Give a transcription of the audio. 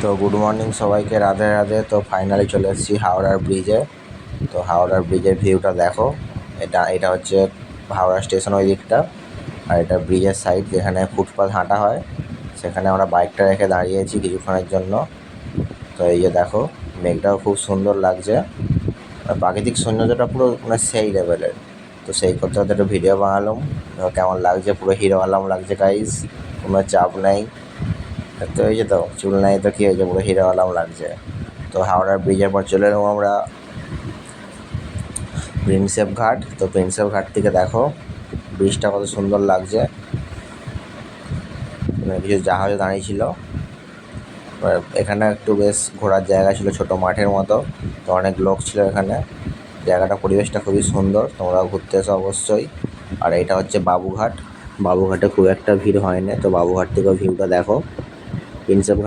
তো good morning সবাইকে, রাধে রাধে। তো ফাইনালি চলে এসেছি হাওড়ার ব্রিজে। তো হাওড়ার ব্রিজের ভিউটা দেখো। এটা হচ্ছে হাওড়া স্টেশন ওই দিকটা, আর এটা ব্রিজের সাইড যেখানে ফুটপাথ হাঁটা হয়। সেখানে আমরা বাইকটা রেখে দাঁড়িয়েছি কিছুক্ষণের জন্য। তো এই যে দেখো, মেঘটাও খুব সুন্দর লাগছে, আর প্রাকৃতিক সৌন্দর্যটা পুরো মানে সেই লেভেলের। তো সেই করতে করতে একটা ভিডিও বানালাম। কেমন লাগছে, পুরো হিরো আলম লাগছে গাইস, কোনো চাপ নেই। দেখতে হয়েছে তো, চুল নাই তো কী হয়েছে, পুরো হিরো আলম লাগছে। তো হাওড়ার ব্রিজের পর চলে এলাম আমরা প্রিন্সেপ ঘাট। তো প্রিন্সেপ ঘাট থেকে দেখো ব্রিজটা কত সুন্দর লাগছে। কিছু জাহাজ দাঁড়িয়ে ছিল। এখানে একটু বেশ ঘোরার জায়গা ছিল, ছোটো মাঠের মতো। তো অনেক লোক ছিল এখানে। জায়গাটা, পরিবেশটা খুবই সুন্দর, তোমরাও ঘুরতে এসো অবশ্যই। আর এটা হচ্ছে বাবুঘাট। বাবুঘাটে খুব একটা ভিড় হয় না, তো বাবুঘাট থেকেও ভিউটা দেখো। প্রিন্সেপ